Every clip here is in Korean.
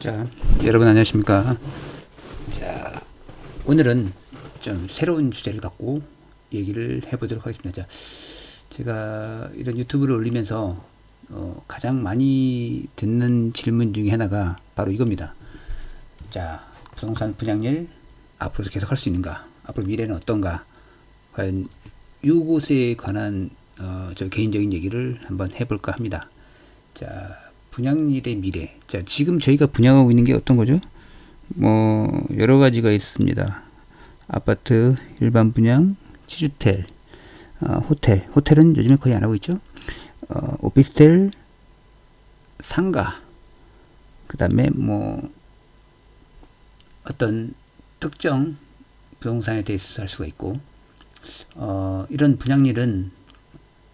자, 여러분 안녕하십니까? 자, 오늘은 좀 새로운 주제를 갖고 얘기를 해보도록 하겠습니다. 자, 제가 이런 유튜브를 올리면서 가장 많이 듣는 질문 중에 하나가 바로 이겁니다. 자, 부동산 분양일 앞으로도 계속 할 수 있는가? 앞으로 미래는 어떤가? 과연 이것에 관한 저 개인적인 얘기를 한번 해볼까 합니다. 자, 분양일의 미래. 자, 지금 저희가 분양하고 있는 게 어떤 거죠? 뭐 여러 가지가 있습니다. 아파트, 일반 분양, 취주택, 호텔. 호텔은 요즘에 거의 안 하고 있죠. 오피스텔, 상가. 그다음에 뭐 어떤 특정 부동산에 대해서 할 수가 있고, 이런 분양일은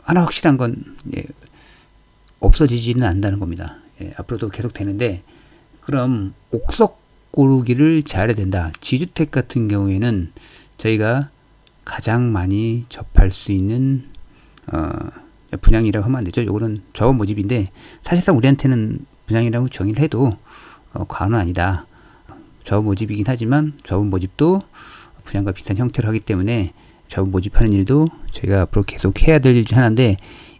하나 확실한 건 없어지지는 않는다는 겁니다. 앞으로도 계속 되는데, 그럼 옥석 고르기를 잘해야 된다. 지주택 같은 경우에는 저희가 가장 많이 접할 수 있는 분양이라고 하면 안 되죠. 요거는 좌우 모집인데, 사실상 우리한테는 분양이라고 정의를 해도 과언은 아니다. 좌우 모집이긴 하지만 좌우 모집도 분양과 비슷한 형태로 하기 때문에 좌우 모집하는 일도 저희가 앞으로 계속 해야 될 일 중 하나인데,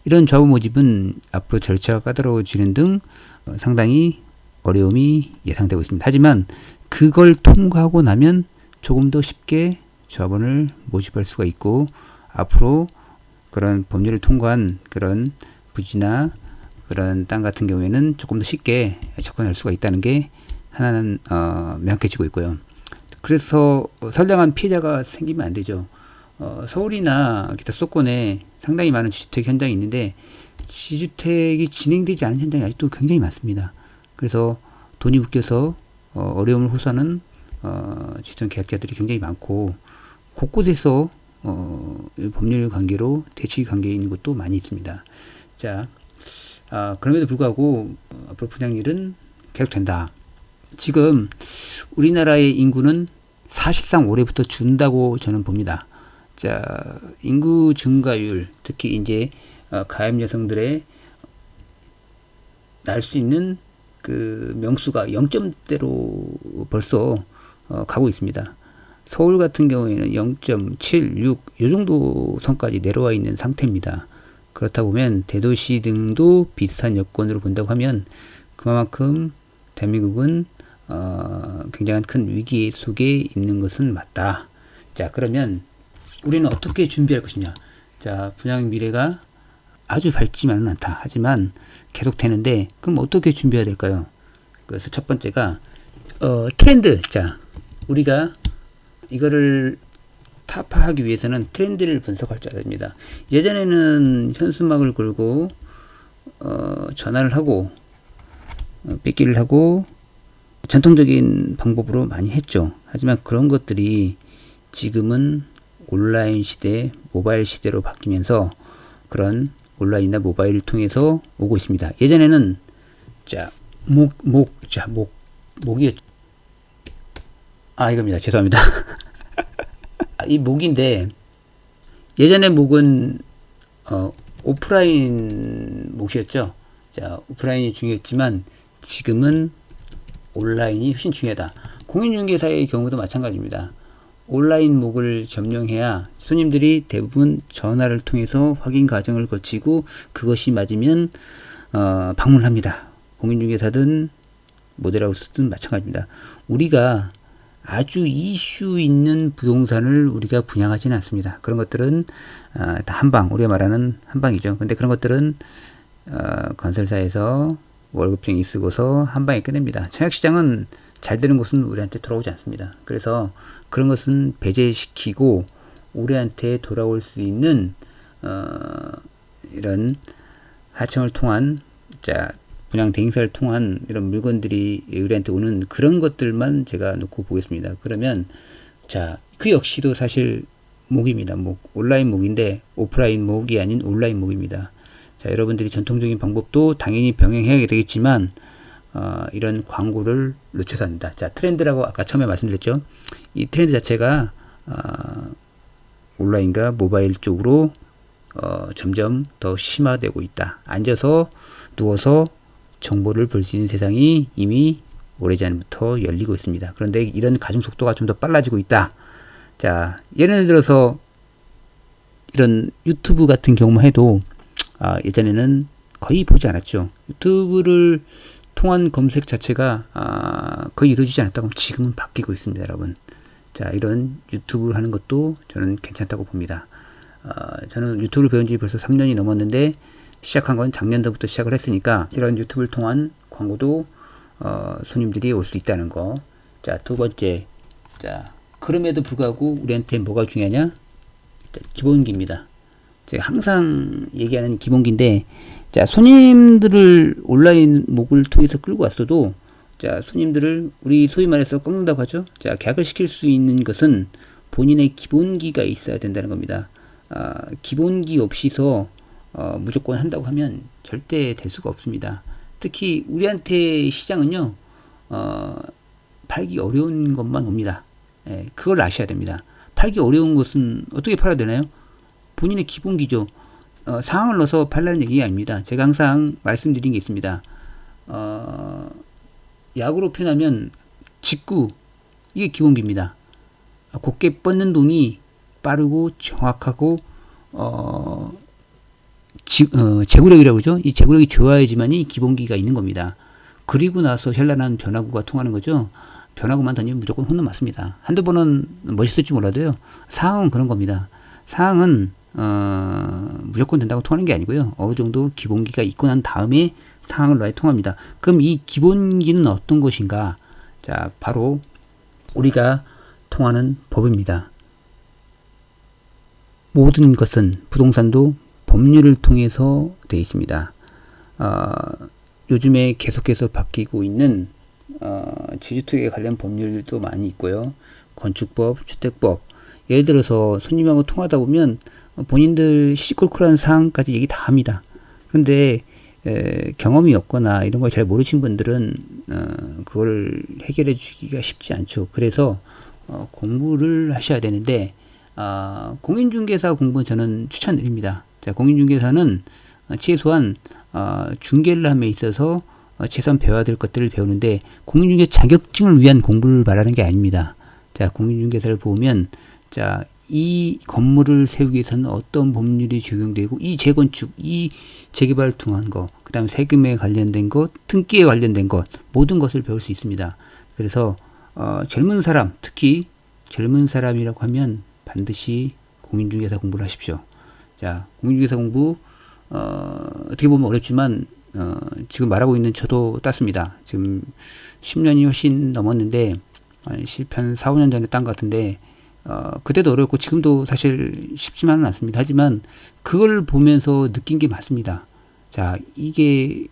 이런 좌우 모집은 앞으로 절차가 까다로워지는 등 상당히 어려움이 예상되고 있습니다. 하지만 그걸 통과하고 나면 조금 더 쉽게 조합원을 모집할 수가 있고, 앞으로 그런 법률을 통과한 그런 부지나 그런 땅 같은 경우에는 조금 더 쉽게 접근할 수가 있다는 게 하나는 명확해지고 있고요. 그래서 선량한 피해자가 생기면 안 되죠. 서울이나 기타 수도권에 상당히 많은 지주택 현장이 있는데, 지주택이 진행되지 않은 현장이 아직도 굉장히 많습니다. 그래서 돈이 묶여서 어려움을 호소하는 지주택 계약자들이 굉장히 많고, 곳곳에서 법률 관계로 대치 관계에 있는 곳도 많이 있습니다. 자, 그럼에도 불구하고 앞으로 분양일은 계속된다. 지금 우리나라의 인구는 사실상 올해부터 준다고 저는 봅니다. 자, 인구 증가율, 특히 이제 가임 여성들의 날 수 있는 그 명수가 0점대로 벌써 가고 있습니다. 서울 같은 경우에는 0.76 이 정도 선까지 내려와 있는 상태입니다. 그렇다 보면 대도시 등도 비슷한 여건으로 본다고 하면 그만큼 대한민국은 굉장한 큰 위기 속에 있는 것은 맞다. 자, 그러면 우리는 어떻게 준비할 것이냐. 자, 분양 미래가 아주 밝지만은 않다. 하지만 계속 되는데, 그럼 어떻게 준비해야 될까요? 그래서 첫 번째가 트렌드. 자, 우리가 이거를 타파하기 위해서는 트렌드를 분석할 줄 알아야 됩니다. 예전에는 현수막을 걸고 전화를 하고 삐끼를 하고 전통적인 방법으로 많이 했죠. 하지만 그런 것들이 지금은 온라인 시대, 모바일 시대로 바뀌면서 그런 온라인이나 모바일을 통해서 오고 있습니다. 예전에는 목이었죠. 이겁니다. 죄송합니다. 이 목인데, 예전에 목은 오프라인 목이었죠. 자, 오프라인이 중요했지만 지금은 온라인이 훨씬 중요하다. 공인중개사의 경우도 마찬가지입니다. 온라인 목을 점령해야 손님들이 대부분 전화를 통해서 확인 과정을 거치고 그것이 맞으면 방문합니다. 공인중개사든 모델하우스든 마찬가지입니다. 우리가 아주 이슈 있는 부동산을 우리가 분양하지는 않습니다. 그런 것들은 한방, 우리가 말하는 한방이죠. 근데 그런 것들은 건설사에서 월급쟁이 쓰고서 한방에 끝냅니다. 청약시장은 잘 되는 곳은 우리한테 돌아오지 않습니다. 그래서 그런 것은 배제시키고 우리한테 돌아올 수 있는 이런 하청을 통한 분양 대행사를 통한 이런 물건들이 우리한테 오는 그런 것들만 제가 놓고 보겠습니다. 그러면 그 역시도 사실 목입니다. 온라인 목인데 오프라인 목이 아닌 온라인 목입니다. 자, 여러분들이 전통적인 방법도 당연히 병행해야 되겠지만 이런 광고를 놓쳐서 안 된다. 자, 트렌드라고 아까 처음에 말씀드렸죠. 이 트렌드 자체가 온라인과 모바일 쪽으로 점점 더 심화되고 있다. 앉아서 누워서 정보를 볼 수 있는 세상이 이미 오래전부터 열리고 있습니다. 그런데 이런 가중 속도가 좀 더 빨라지고 있다. 자, 예를 들어서 이런 유튜브 같은 경우만 해도 예전에는 거의 보지 않았죠. 유튜브를 통한 검색 자체가 거의 이루어지지 않았다고 하면 지금은 바뀌고 있습니다, 여러분. 자, 이런 유튜브를 하는 것도 저는 괜찮다고 봅니다. 저는 유튜브를 배운 지 벌써 3년이 넘었는데 시작한 건 작년도부터 시작을 했으니까 이런 유튜브를 통한 광고도 손님들이 올 수 있다는 거. 자, 두 번째. 자, 그럼에도 불구하고 우리한테 뭐가 중요하냐? 자, 기본기입니다. 제가 항상 얘기하는 기본기인데, 자, 손님들을 온라인 목을 통해서 끌고 왔어도, 자, 손님들을 우리 소위 말해서 꺾는다고 하죠. 자, 계약을 시킬 수 있는 것은 본인의 기본기가 있어야 된다는 겁니다. 기본기 없이서 무조건 한다고 하면 절대 될 수가 없습니다. 특히 우리한테 시장은요, 팔기 어려운 것만 옵니다. 예, 그걸 아셔야 됩니다. 팔기 어려운 것은 어떻게 팔아야 되나요? 본인의 기본기죠. 상황을 넣어서 팔라는 얘기가 아닙니다. 제가 항상 말씀드린 게 있습니다. 약으로 표현하면 직구, 이게 기본기입니다. 곧게 뻗는 동이 빠르고 정확하고 제구력이라고 그러죠. 이 제구력이 좋아야지만이 기본기가 있는 겁니다. 그리고 나서 현란한 변화구가 통하는 거죠. 변화구만 던지면 무조건 홈런 맞습니다. 한두 번은 멋있을지 몰라도요. 상황은 그런 겁니다. 상황은 무조건 된다고 통하는 게 아니고요. 어느 정도 기본기가 있고 난 다음에 상황을 놔야 통합니다. 그럼 이 기본기는 어떤 것인가? 자, 바로 우리가 통하는 법입니다. 모든 것은 부동산도 법률을 통해서 되어 있습니다. 요즘에 계속해서 바뀌고 있는 지주투기에 관련 법률도 많이 있고요. 건축법, 주택법. 예를 들어서 손님하고 통하다 보면 본인들 시시콜콜한 사항까지 얘기 다 합니다. 근데 경험이 없거나 이런 걸 잘 모르신 분들은 그걸 해결해 주기가 쉽지 않죠. 그래서 공부를 하셔야 되는데 공인중개사 공부 저는 추천드립니다. 자, 공인중개사는 최소한 중개를 함에 있어서 최소한 배워야 될 것들을 배우는데 공인중개 자격증을 위한 공부를 말하는 게 아닙니다. 자, 공인중개사를 보면 자, 이 건물을 세우기 위해서는 어떤 법률이 적용되고 이 재건축, 이 재개발을 통한 것, 그 다음에 세금에 관련된 것, 등기에 관련된 것 모든 것을 배울 수 있습니다. 그래서 젊은 사람, 특히 젊은 사람이라고 하면 반드시 공인중개사 공부를 하십시오. 자, 공인중개사 공부 어떻게 보면 어렵지만 지금 말하고 있는 저도 땄습니다. 지금 10년이 훨씬 넘었는데 한 4, 5년 전에 딴 것 같은데 그때도 어렵고 지금도 사실 쉽지만은 않습니다. 하지만 그걸 보면서 느낀 게 맞습니다. 자, 이게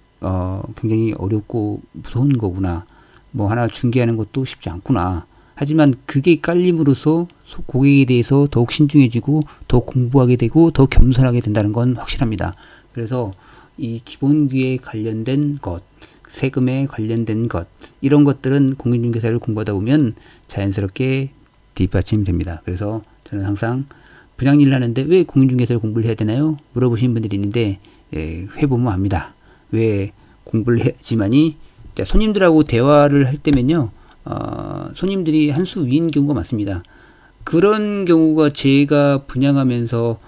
굉장히 어렵고 무서운 거구나. 뭐 하나 중개하는 것도 쉽지 않구나. 하지만 그게 깔림으로써 고객에 대해서 더욱 신중해지고 더 공부하게 되고 더 겸손하게 된다는 건 확실합니다. 그래서 이 기본기에 관련된 것, 세금에 관련된 것, 이런 것들은 공인중개사를 공부하다 보면 자연스럽게 뒷받침됩니다. 그래서 저는 항상 분양일을 하는데 왜 공인중개사를 공부를 해야 되나요? 물어보시는 분들이 있는데 해보면 압니다. 왜 공부를 해야지만이 손님들하고 대화를 할 때면요. 손님들이 한 수 위인 경우가 많습니다. 그런 경우가 제가 분양하면서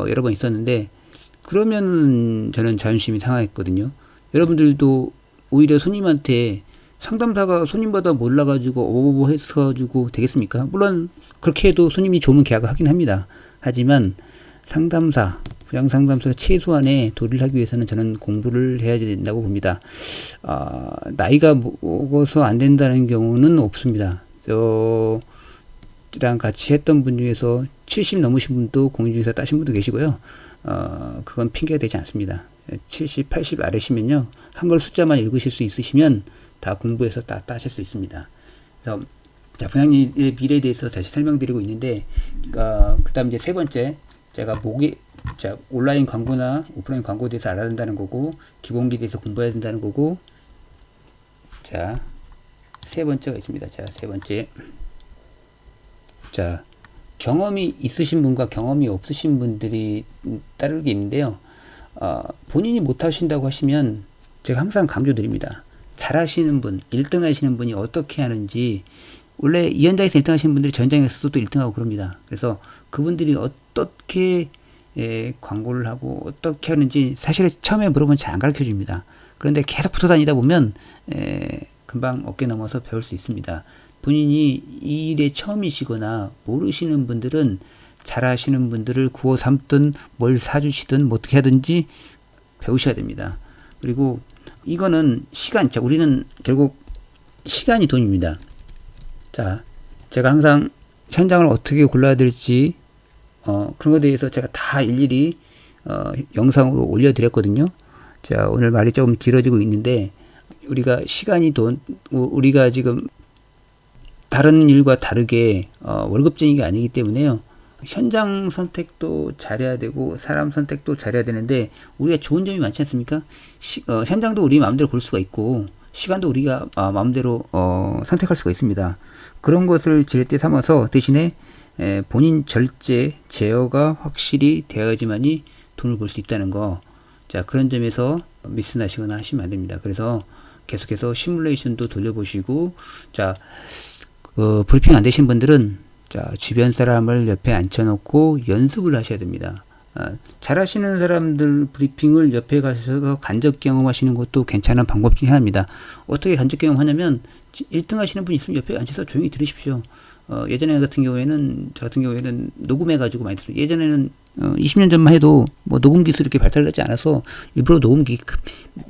여러 번 있었는데 그러면 저는 자존심이 상하였거든요. 여러분들도 오히려 손님한테 상담사가 손님보다 몰라가지고 어버버 해서가지고 되겠습니까? 물론 그렇게 해도 손님이 좋으면 계약을 하긴 합니다. 하지만 상담사, 부양상담사 최소한의 도리를 하기 위해서는 저는 공부를 해야 된다고 봅니다. 나이가 먹어서 안 된다는 경우는 없습니다. 저랑 같이 했던 분 중에서 70 넘으신 분도 공인중개사 따신 분도 계시고요. 그건 핑계가 되지 않습니다. 70, 80 아래시면요. 한글 숫자만 읽으실 수 있으시면 다 공부해서 다 따실 수 있습니다. 그래서 자, 분양일의 미래에 대해서 다시 설명드리고 있는데 그 다음 이제 세 번째 제가 자, 온라인 광고나 오프라인 광고에 대해서 알아야 된다는 거고 기본기에 대해서 공부해야 된다는 거고 자, 세 번째가 있습니다. 자, 세 번째 자, 경험이 있으신 분과 경험이 없으신 분들이 따르게 있는데요. 본인이 못 하신다고 하시면 제가 항상 강조드립니다. 잘하시는 분, 1등 하시는 분이 어떻게 하는지, 원래 이 현장에서 1등 하시는 분들이 전장에서도 또 1등하고 그럽니다. 그래서 그분들이 어떻게 광고를 하고 어떻게 하는지 사실 처음에 물어보면 잘 안 가르쳐 줍니다. 그런데 계속 붙어 다니다 보면 금방 어깨 넘어서 배울 수 있습니다. 본인이 이 일에 처음이시거나 모르시는 분들은 잘하시는 분들을 구워 삼든 뭘 사주시든 뭐 어떻게 하든지 배우셔야 됩니다. 그리고 이거는 시간, 자, 우리는 결국 시간이 돈입니다. 자, 제가 항상 현장을 어떻게 골라야 될지 그런 것에 대해서 제가 다 일일이 영상으로 올려드렸거든요. 자, 오늘 말이 조금 길어지고 있는데, 우리가 시간이 돈, 우리가 지금 다른 일과 다르게 월급쟁이가 아니기 때문에요. 현장 선택도 잘해야 되고 사람 선택도 잘해야 되는데, 우리가 좋은 점이 많지 않습니까? 현장도 우리 마음대로 볼 수가 있고 시간도 우리가 마음대로 선택할 수가 있습니다. 그런 것을 지렛대 삼아서 대신에 본인 절제, 제어가 확실히 되어야지만이 돈을 벌 수 있다는 거. 자, 그런 점에서 미스 나시거나 하시면 안 됩니다. 그래서 계속해서 시뮬레이션도 돌려보시고, 자, 브리핑 안 되신 분들은 자, 주변 사람을 옆에 앉혀놓고 연습을 하셔야 됩니다. 잘하시는 사람들 브리핑을 옆에 가셔서 간접 경험하시는 것도 괜찮은 방법 중에 하나입니다. 어떻게 간접 경험하냐면 1등 하시는 분이 있으면 옆에 앉아서 조용히 들으십시오. 예전에 같은 경우에는, 저 같은 경우에는 녹음해가지고 많이 들어요. 예전에는 20년 전만 해도 뭐 녹음 기술이 이렇게 발달하지 않아서 일부러 녹음기,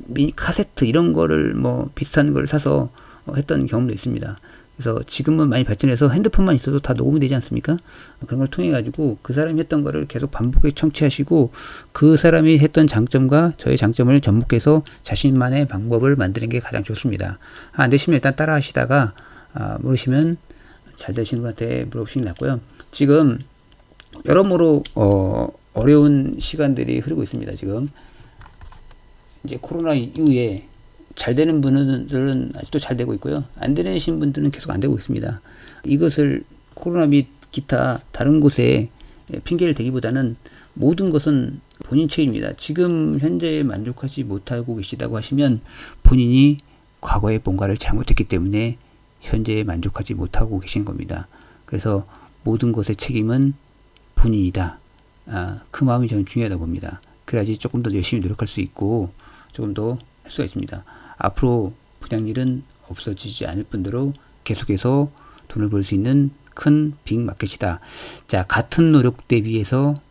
미니 카세트 이런 거를 뭐 비슷한 걸 사서 했던 경험도 있습니다. 그래서 지금은 많이 발전해서 핸드폰만 있어도 다 녹음이 되지 않습니까? 그런 걸 통해 가지고 그 사람이 했던 거를 계속 반복해 청취하시고, 그 사람이 했던 장점과 저의 장점을 접목해서 자신만의 방법을 만드는 게 가장 좋습니다. 안 되시면 일단 따라 하시다가 모르시면 잘 되시는 분한테 물어보시는 게 낫고요. 지금 여러모로 어려운 시간들이 흐르고 있습니다. 지금 이제 코로나 이후에 잘 되는 분들은 아직도 잘 되고 있고요. 안 되신 분들은 계속 안 되고 있습니다. 이것을 코로나 및 기타 다른 곳에 핑계를 대기보다는 모든 것은 본인 책임입니다. 지금 현재 만족하지 못하고 계시다고 하시면 본인이 과거에 뭔가를 잘못했기 때문에 현재에 만족하지 못하고 계신 겁니다. 그래서 모든 것의 책임은 본인이다. 그 마음이 저는 중요하다고 봅니다. 그래야지 조금 더 열심히 노력할 수 있고 조금 더 할 수가 있습니다. 앞으로 분양일은 없어지지 않을 뿐더러 계속해서 돈을 벌 수 있는 큰 빅마켓이다. 자, 같은 노력 대비해서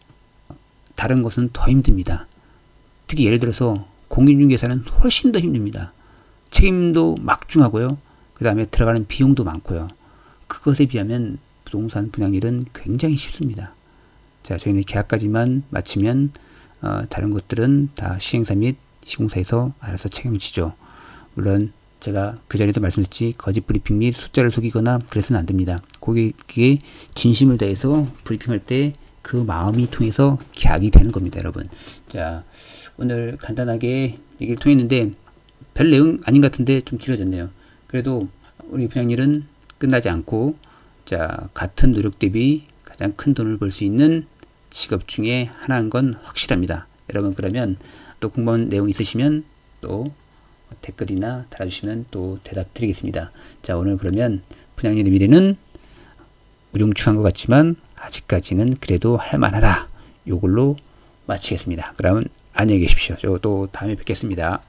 다른 것은 더 힘듭니다. 특히 예를 들어서 공인중개사는 훨씬 더 힘듭니다. 책임도 막중하고요. 그 다음에 들어가는 비용도 많고요. 그것에 비하면 부동산 분양일은 굉장히 쉽습니다. 자, 저희는 계약까지만 마치면 다른 것들은 다 시행사 및 시공사에서 알아서 책임을 지죠. 물론 제가 그전에도 말씀드렸지, 거짓 브리핑 및 숫자를 속이거나 그래서는 안 됩니다. 고객에게 진심을 다해서 브리핑할 때 그 마음이 통해서 계약이 되는 겁니다, 여러분. 자, 오늘 간단하게 얘기를 통했는데 별 내용 아닌 것 같은데 좀 길어졌네요. 그래도 우리 분양일은 끝나지 않고, 자, 같은 노력 대비 가장 큰 돈을 벌 수 있는 직업 중에 하나인 건 확실합니다. 여러분, 그러면 또 궁금한 내용 있으시면 또 댓글이나 달아주시면 또 대답 드리겠습니다. 자, 오늘 그러면 분양일의 미래는 우중충한 것 같지만 아직까지는 그래도 할만하다. 요걸로 마치겠습니다. 그러면 안녕히 계십시오. 저 또 다음에 뵙겠습니다.